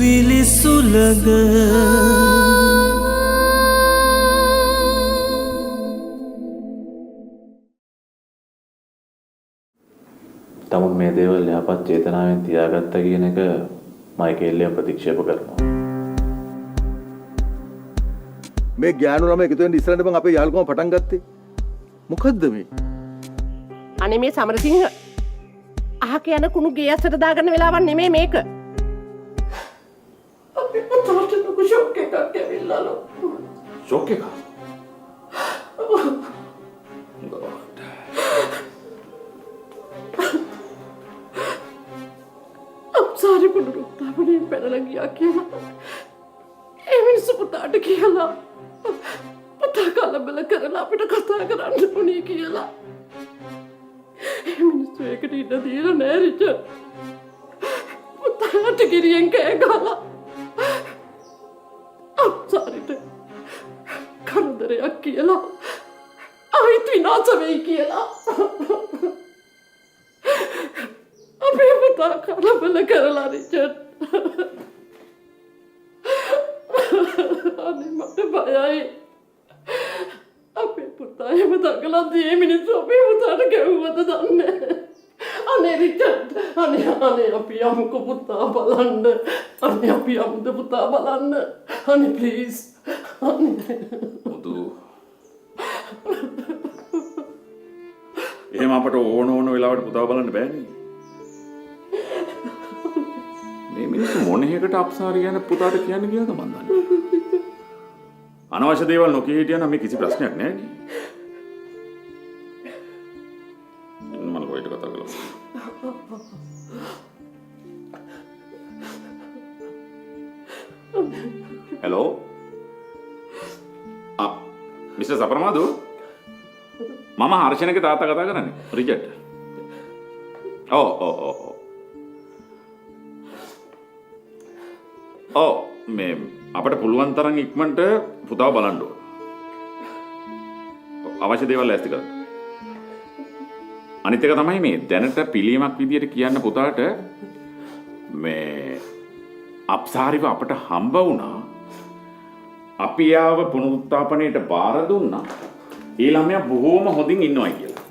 සිතුවිලි සුලග තමුන් මේ දේවල් යහපත් චේතනාවෙන් තියාගත්ත කියන එක මයිකේල්ලියන් ප්‍රතික්ෂේප කරනවා. මේ ගෑනු ළමයි එකතු වෙන්න ඉස්සරහට මම අපේ යාළුකම පටන් ගත්තේ. මොකද්ද මේ? අනේ මේ සමරසිංහ අහක යන කුණු ගේ ඇස්සට දාගන්න වෙලාවක් නෙමෙයි මේක. අපි පුතාට ලොකු ෂොක් එකක් ඇවිල්ලාලු. ෂොක් එකක්? අප්සාරි පුනරුත්ථාපනයෙන් පැනලා ගියා කියලා. ඒ මිනිස්සු පුතාට කියලා. පුතා කලබල කරලා අපිට කතා කරන්න උනේ කියලා. ඒ මිනිස්සු ඒකට ඉඩ දීලා නෑ රිචඩ්. පුතාට ගිරියෙන් කෑ ගහලා. අප්සාරිට කරදරයක් කියලා. ආයිත් විනාශ වෙයි කියලා. අපේ පුතා කලබල කරලා රිචඩ්. අනේ මට බයයි. අපේ පුතා එහෙම දඟලද්දී මේ මිනිස්සු අපේ පුතාට ගැව්වද දන්නේ. අනේ රිචඩ් අනේ අපි යමුකෝ පුතා බලන්න. අනේ අපි යමුද පුතා බලන්න. අනේ ප්ලීස්. අනේ මුදු. එහෙම අපට ඕන වෙලාවට පුතාව බලන්න බෑනේ. මේ මිනිස්සු මොන එකකට අප්සාරි ගැන පුතාට කියන්න ගියාද මන් දන්නේ. අනවශ්‍ය දේවල් නොකිය හිටියනම් මේ කිසි ප්‍රශ්නයක් නැහැ නේ. මම ලොයිට කතා කළා. හෙලෝ. මිස්ටර් සපරමාදු. මම හර්ෂණගේ තාත්තා කතා කරන්නේ. රිචඩ්. ඔව් මේ අපට පුළුවන් තරම් ඉක්මනට පුතාව බලන්න ඕන. අවශ්‍ය දේවල් ලෑස්ති කරන්න. අනිත් එක තමයි මේ දැනට පිළියමක් විදියට කියන්න පුතාට මේ අප්සාරිව අපට හම්බ වුණා. අපි යාව පුනරුත්ථාපනයට බාර දුන්නා. ඒ ළමයා බොහොම හොඳින් ඉන්නවයි කියලා.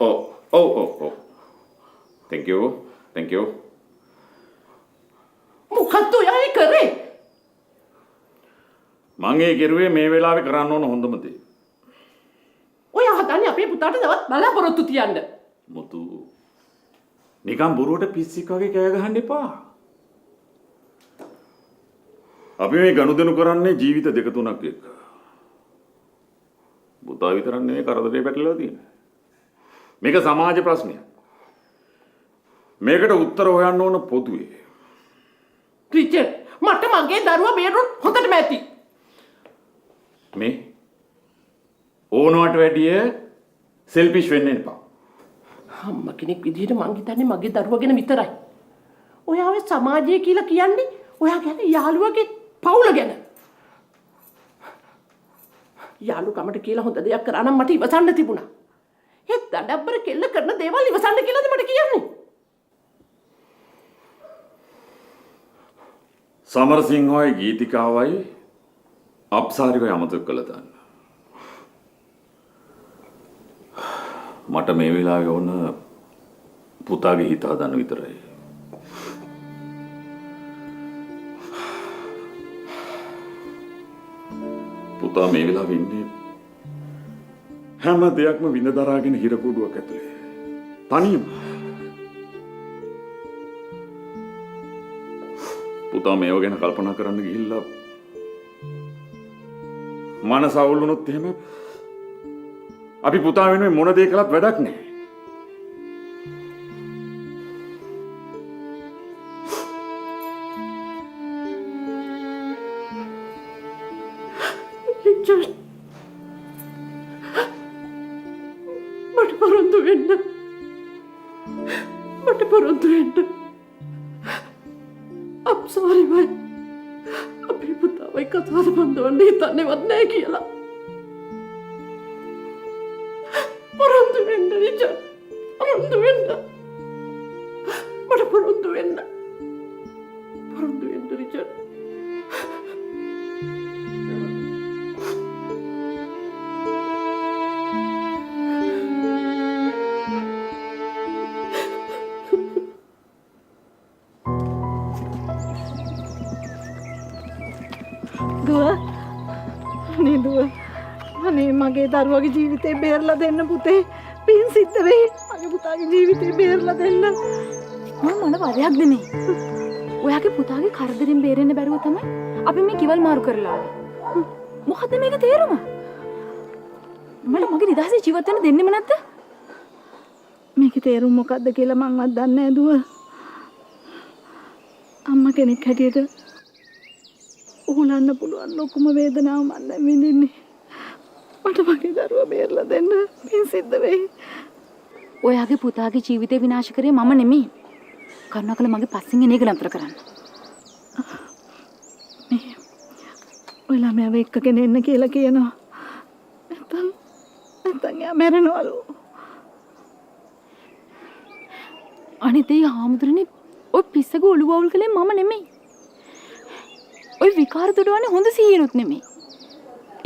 ඔව්. Thank you. මොකද්ද ඔයා කරේ? මං ඒ කෙරුවේ මේ වෙලාවේ කරන්න ඕන හොඳම දේ. ඔයා හදන්නේ අපේ පුතාට තවත් බලාපොරොත්තු තියන්න. මුතු. නිකන් බොරුවට පිස්සෙක් වගේ කෑ ගහන්න එපා. අපි මේ ගනුදෙනු කරන්නේ ජීවිත දෙක තුනක් එක්ක. පුතා විතරක් නෙමෙයි කරදරේ පැටලලා තියෙන්නේ. මේක සමාජ ප්‍රශ්නයක්. මේකට උත්තර හොයන්න ඕන පොදුවේ. රිචඩ් මට මගේ දරුවා බේරුවොත් හොඳටම ඇති. මේ ඕනවට වැඩිය සෙල්ෆිෂ් වෙන්න එපා. අම්මා කෙනෙක් විදිහට මං හිතන්නේ මගේ දරුවා ගැන විතරයි. ඔයා ඔය සමාජය කියලා කියන්නේ ඔයා ගැන යාළුවගේ පවුල ගැන. යාළුකමට කියලා හොඳ දෙයක් කරා නම් මට ඉවසන්න තිබුණා. ඒ දඩබ්බර කෙල්ල කරන දේවල් ඉවසන්න කියලාද මට කියන්නේ? සමරසිංහයි ගීතිකාවයි අප්සාරිව අමතක කළා දාන්න. මට මේ වෙලාවේ ඕන පුතාගේ හිත හදන්න විතරයි. පුතා මේ වෙලාවේ ඉන්නේ හැම දෙයක්ම විඳ දරාගෙන හිරකුඩුවක් ඇතුලේ. තනියම. පුතා මේව ගැන කල්පනා කරන්න ගිහිල්ලා මනස අවුල් වුණොත් එහෙම අපි පුතා වෙනුවෙන් මොන දේ කළත් වැඩක් නැහැ. මට පොරොන්දු වෙන්න. අප්සාරි බයි. අපේ පුතාවයි කතාව බඳවන්න හිතන්නේවත් නැහැ කියලා. පොරොන්දු වෙන්න රිචඩ්. පොරොන්දු වෙන්න. මට පොරොන්දු වෙන්න. මගේ දරුවගේ ජීවිතේ බේරලා දෙන්න පුතේ. පින් සිද්ධ වෙයි. මගේ පුතාගේ ජීවිතේ බේරලා දෙන්න. මම මොන වරයක් නෙමෙයි. ඔයාගේ පුතාගේ කරදරෙන් බේරෙන්න බැරුව තමයි අපි මේ කිවල් මාරු කරලා ආවේ. මොකද්ද මේකේ තේරුම? මට මගේ නිදහසේ ජීවත් වෙන්න දෙන්නෙම නැද්ද? මේකේ තේරුම මොකද්ද කියලා මංවත් දන්නේ නැහැ දුව. අම්මා කෙනෙක් හැටියට උහුලන්න පුළුවන් ලොකුම වේදනාව මම දැන් විඳින්නේ. මට මගේ දරුවා බේරලා දෙන්න පින් සිද්ධ වෙයි. ඔයාගේ පුතාගේ ජීවිතේ විනාශ කරේ මම නෙමෙයි. කරුණාකර මගේ පස්සෙන් එන එක නතර කරන්න. මේ ඔය ළමයාව එක්කගෙන එන්න කියලා කියනවා. නැත්තම් යා මැරෙනවලු. අනිත් ඒ හාමුදුරනේ ඔය පිස්සගේ ඔළුව අවුල් කළේ මම නෙමෙයි. ඔය විකාර දුඩවන්නේ හොඳ සිහිනුත් නෙමෙයි.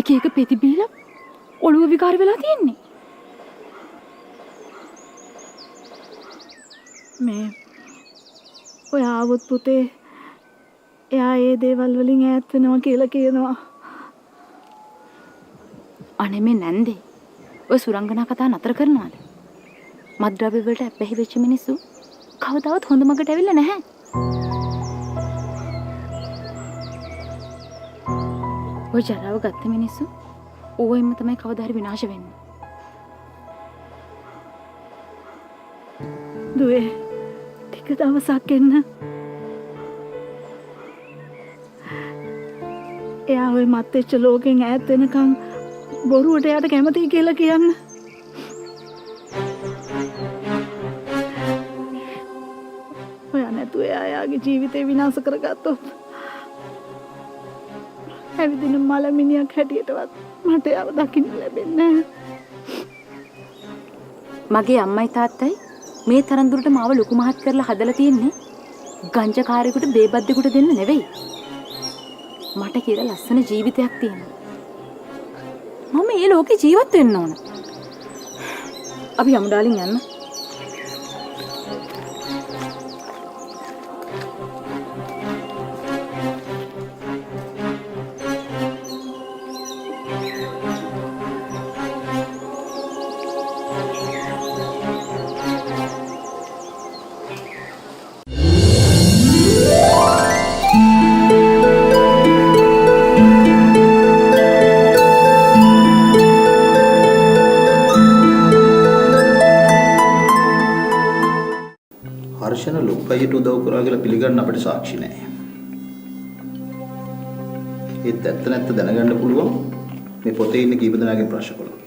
එක එක පෙති බීලා ඔළුව විකාර වෙලා තියෙන්නේ. මේ ඔය ආවොත් පුතේ එයා ඒ දේවල් වලින් ඈත් වෙනවා කියලා කියනවා. අනේ මේ නැන්දේ ඔය සුරංගනා කතා නතර කරනවාද? මත්ද්‍රව්‍ය වලට ඇබ්බැහි වෙච්ච මිනිස්සු කවදාවත් හොඳ මගට ඇවිල්ලා නැහැ. ඔය ජරාව ගත්ත මිනිස්සු ඕවෙම තමයි කවදා හරි විනාශ වෙන්නේ. දුවේ ටික දවසක් එන්න. එයා ඔය මත්වෙච්ච ලෝකෙන් ඈත් වෙනකන් බොරුවට එයාට කැමතියි කියලා කියන්න. ඔයා නැතුව එයාගේ ජීවිතේ විනාශ කරගත්තොත් ඇවිදින මලමිනියක් හැටියටවත් මට එයාව දකින්න ලැබෙන්නේ නැහැ. මගේ අම්මයි තාත්තයි මේ තරම් දුරට මාව ලොකු මහත් කරලා හදලා තියෙන්නේ ගංජාකාරයෙකුට බේබද්දෙකුට දෙන්න නෙවෙයි. මට කියලා ලස්සන ජීවිතයක් තියෙනවා. මම මේ ලෝකේ ජීවත් වෙන්න ඕන. අපි යමු ඩාලින් යන්න. හර්ෂණ ලොක්කයිට උදව් කරා කියලා පිළිගන්න අපිට සාක්ෂි නැහැ. ඒත් ඇත්ත නැත්ත දැනගන්න පුළුවන් මේ පොතේ ඉන්න කීප දෙනාගෙන් ප්‍රශ්න කළා.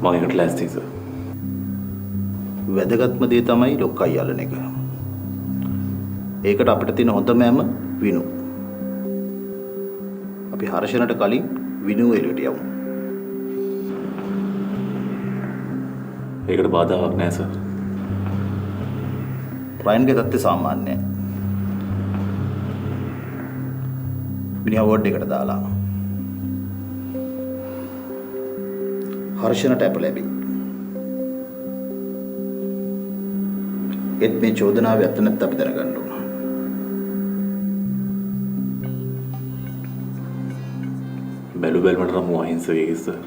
මම ඒකට ලෑස්තියි සර්. වැදගත්ම දේ තමයි ලොක්කයි අල්ලන එක. ඒකට අපිට තියෙන හොඳම ඇම විනු. අපි හර්ෂණට කලින් විනු එළියට යමු. ඒකට බාධාවක් නැහැ සර්. රයින්ගේ තත්ත්වය සාමාන්‍යයි. මිනිහා වෝඩ් එකට දාලා හර්ෂණට අප ලැබි. ඒත් මේ චෝදනාවේ ඇත්ත නැත්ත අපි දැනගන්න ඕන. බැලු බැලමට නම් අහිංසක සර්.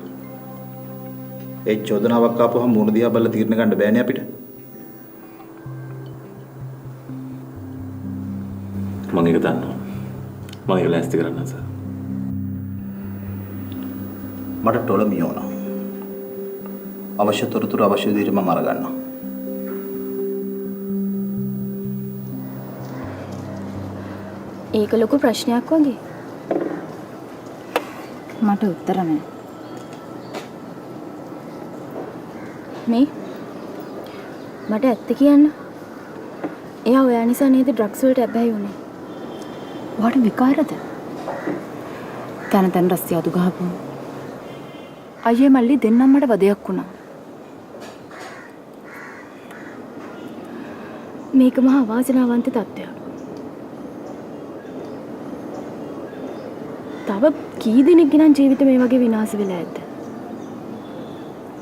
ඒ චෝදනාවක් ආපුවම මුණ දිහා බලලා තීරණ ගන්න බෑනේ අපිට. මම ඒක දන්නවා. මම ඒක ලෑස්ති කරන්න සර්. මට ටොලමිය ඕන. අවශ්‍ය තොරතුරු අවශ්‍ය විදිහට මම අරගන්නවා. ඒක ලොකු ප්‍රශ්නයක් වගේ. මට උත්තර නැහැ. මේ මට ඇත්ත කියන්න. එයා ඔයා නිසා නේද ඩ්‍රග්ස් වලට ඇබ්බැහි වුනේ. ඔයාට විකාරද? තන රස්තිය අතු ගහපුවා. අයියේ මල්ලි දෙන්නම් මට වදයක් වුණා. මේක මහා වාසනාවන්ත තත්ත්වයක්. තව කී දෙනෙක්ගේ නම් ජීවිත මේ වගේ විනාශ වෙලා ඇද්ද?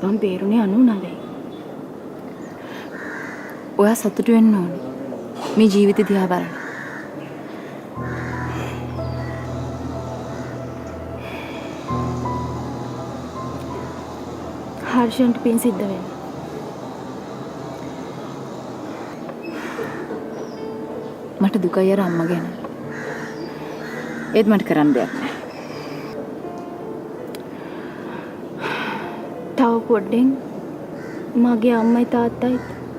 මම බේරුනේ 99. ඔයා සතුටු වෙන්න ඕනේ. මේ ජීවිත දිහා බලන්න. හර්ෂන්ට පින් සිද්ධ වෙන්න. මට දුකයි අර අම්මා ගැන. ඒත් මට කරන්න දෙයක් නැහැ. තව පොඩ්ඩෙන් මගේ අම්මයි තාත්තයි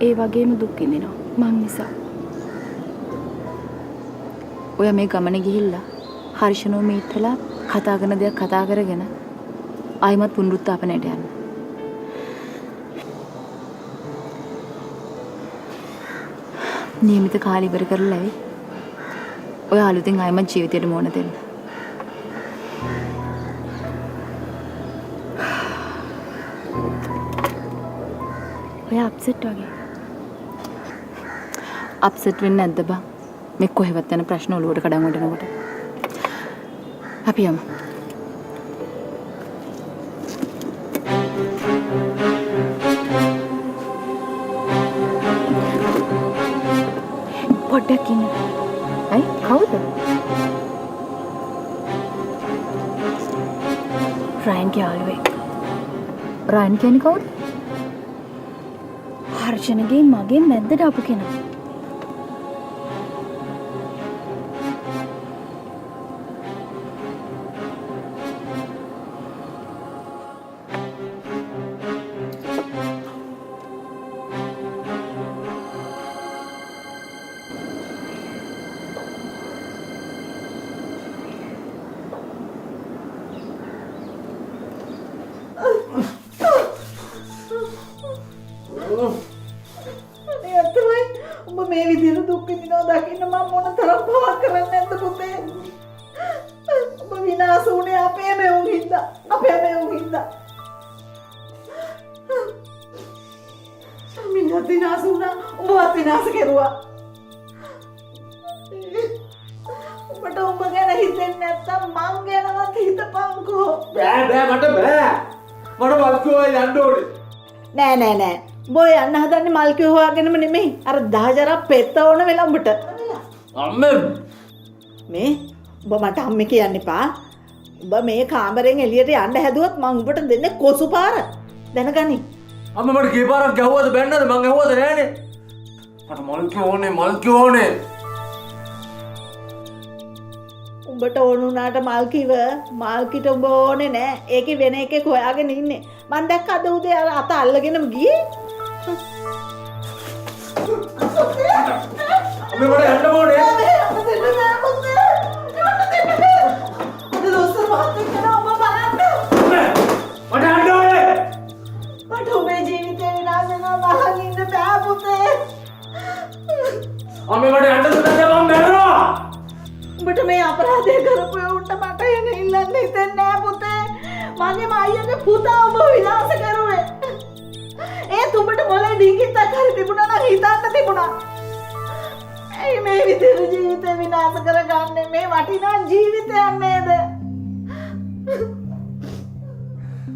ඒ වගේම දුක් විඳිනවා මං නිසා. ඔය මේ ගමනේ ගිහිල්ලා හර්ෂණෝ මීට්ටලා කතා කරන දේක් කතා කරගෙන ආයිමත් පුනරුත්ථාපනයට යන්න. නියමිත කාලය ඉවර කරලා ඇවි. ඔය අලුතෙන් ආයිමත් ජීවිතයට මොන දෙන්න. ඔය අප්සෙට් වගේ. අප්සෙට් වෙන්නේ නැද්ද බං? මේ කොහෙවත් යන ප්‍රශ්න ඔලුවට කඩන් වටනකොට. අපි යමු. පොඩ්ඩක් ඉන්න. ඇයි කවුද? රයන්ගේ යාළුවෙක්. රයන් කියන්නේ කවුද? හර්ෂණගේ මගෙන් මැද්දට ආපු කෙනා. උඹ මේ විදිහට දුක් විඳිනවා දකින්න මම මොන තරම් පවක් කරන්නේ නැද්ද පුතේ? උඹ විනාශ වුණේ අපේ මෙවුන් හින්දා. අපේ මෙවුන් හින්දා. මිනිහත් විනාශ වුණා. උඹවත් විනාශ කෙරුවා. උඹට උඹ ගැන හිතෙන්නේ නැත්තම් මං ගැනවත් හිතපන්කෝ. බෑ මට බෑ. මට වල්කෝ යන්න ඕනේ. නෑ. උඹ යන්න හදන්නේ මල්කේ හොයාගෙනම නෙමෙයි. අර දහජරක් පෙත්ත ඕන වෙලා උඹට. අම්මේ මේ උඹ මට අම්මේ කියන්න එපා. උඹ මේ කාමරෙන් එළියට යන්න හැදුවොත් මං උඹට දෙන්නේ කොසු පාර. දැනගනි. අම්මා මට කී පාරක් ගැහුවද බැන්නද මං ඇහුවද නෑනේ. මට මල්කේ ඕනේ. උඹට ඕන උනාට මල්කිව මල්කිට උඹ ඕනේ නෑ. ඒකේ වෙන එකෙක් හොයාගෙන ඉන්නේ. මං දැක්ක අද උදේ අර අත අල්ලගෙනම ගියේ. අම්මේ මට යන්න ඕනේ. මට යන්න ඕනේ. මට උඹේ ජීවිතේ විනාශ වෙනවා බලන් ඉන්න බෑ පුතේ. අම්මේ මට යන්න දුන්නා මම මැරෙනවා. උඹට මේ අපරාධය කරපු උන්ට මට එන ඉල්ලන්න හිතෙන්නේ නෑ පුතේ. මගේ අයියාගේ පුතා උඹ විනාශ කරුවේ. ඒත් උඹට මොලේ ඩිංගිත්තක් හරි තිබුණා නම් හිතන්න තිබුණා. ඇයි මේ විදිහට ජීවිතේ විනාශ කරගන්නේ? මේ වටිනා ජීවිතයක් නේද?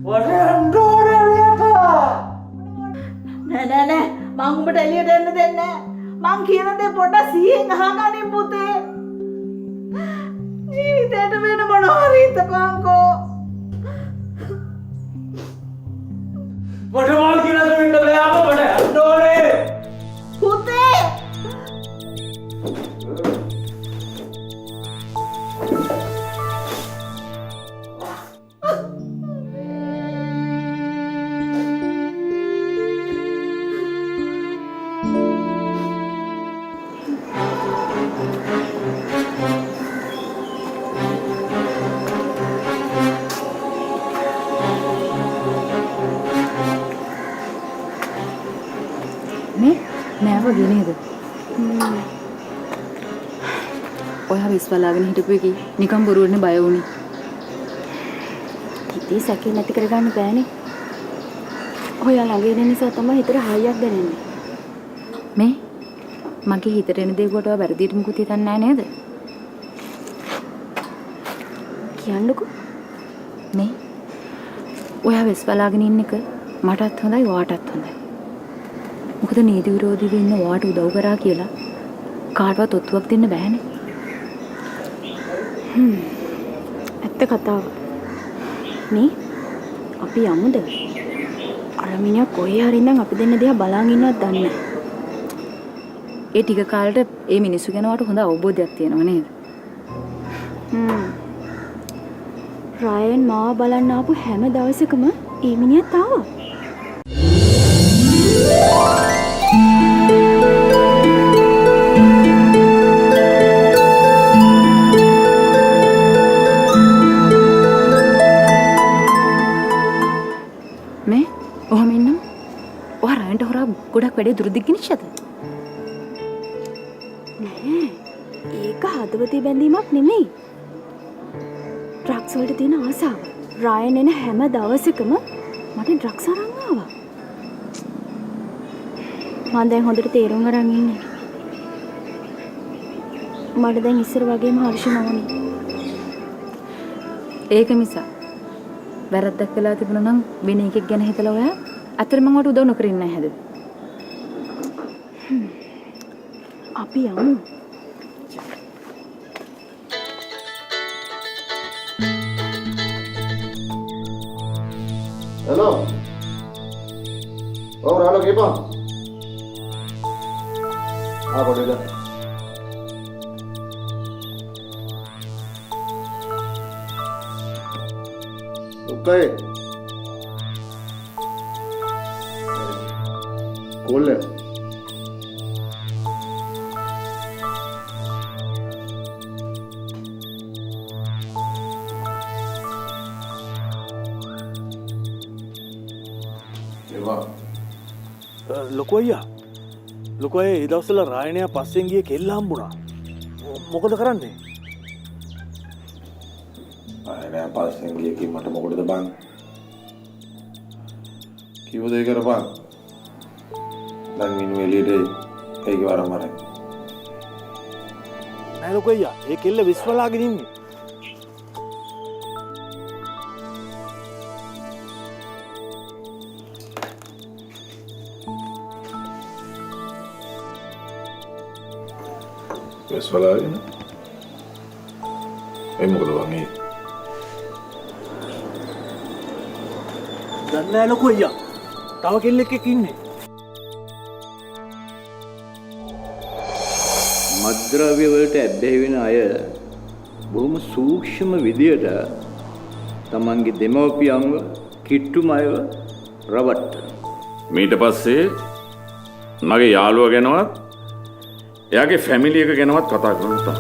මට යන්න ඕනේ එළියට. නෑ මං උඹට එළියට එන්න දෙන්නේ නෑ. මං කියන දේ පොඩ්ඩක් සිහියෙන් අහගනින් පුතේ. ජීවිතේට වෙන මොනවා හරි හිතපන්කෝ. මට මල් කියලා දෙන්න බෑ අම්මා මට යන්න ඕනේ. පුතේ නෑ වගේ නේද? ඔයා විශ්වලාගෙන හිටපු එකේ නිකන් බොරුවනේ බය වුණේ. හිතේ සැකේ නැති කරගන්න බෑනේ. ඔයා ළඟ ඉන්න නිසා තමයි හිතට හයියක් දැනෙන්නේ. මේ මගේ හිතට එන දේ කොට ඔයා වැරදියට මුකුත් හිතන්නේ නෑ නේද? කියන්නකෝ. මේ ඔයා විශ්වලාගෙන ඉන්න එක මටත් හොඳයි ඔයාටත් හොඳයි. මොකද නීති විරෝධීව ඉන්න ඔයාට උදව් කරා කියලා කාටවත් ඔත්තුවක් දෙන්න බෑනේ. ඇත්ත කතාව. මේ අපි යමුද? අර අර මිනිහා කොහේ හරි ඉඳන් අපි දෙන්න දිහා බලන් ඉන්නවත් දන්නේ නැහැ. ඒ ටික කාලෙට ඒ මිනිස්සු ගැන වට හොඳ අවබෝධයක් තියෙනව නේද? රයන් මාව බලන්න ආපු හැම දවසකම ඒ මිනිහත් ආවා. මේ ඔහම ඉන්නම්. ඔහ රයන්ට හොරා ගොඩක් වැඩේ දුරදිග් ගෙනිච්චද? නෑ. ඒක හදවතේ බැඳීමක් නෙමෙයි. ඩ්‍රග්ස් වලට තියෙන ආසාව. රයන් එන හැම දවසකම මට ඩ්‍රග්ස් අරන් ආවා. මම දැන් හොඳට තේරුම් අරන් ඉන්නේ. මට දැන් ඉස්සර වගේම හර්ෂ නෝනේ. ඒක මිසා වැරද්දක් වෙලා තිබුණා නම් වෙන එකෙක් ගැන හිතලා ඔයා අතර මම වට උදව් නොකර ඉන්නේ නැහැ. අපි යමු. Halo. Oh, halo Kipang. Apa dia? Okay. Cool. ලොකු අයියා ලොකු අය ඒ දවස්වල රායනයා පස්සෙන් ගිය කෙල්ල හම්බුණා. මොකද කරන්නේ? රායනයා පස්සෙන් ගිය කී මට මොකටද බං? කිව්ව දේ කරපන්. දැන් මිනු එළියට ඒක වරම මරයි. නෑ ලොකු අයියා ඒ කෙල්ල විශ්වලාගෙන ඉන්නේ. විශ්වලාගෙන? ඒ මොකද බං ඒ? දන්නේ නෑ ලොකු අයියා. තව කෙල්ලෙක් එක්ක ඉන්නේ. මත්ද්‍රව්‍ය වලට ඇබ්බැහි වෙන අය බොහොම සූක්ෂම විදියට තමන්ගේ දෙමව්පියන්ව කිට්ටුම අයව රවට්ටන. මීට පස්සේ මගේ යාළුවා ගැනවත් එයාගේ ෆැමිලි එක ගැනවත් කතා කරන්න තා.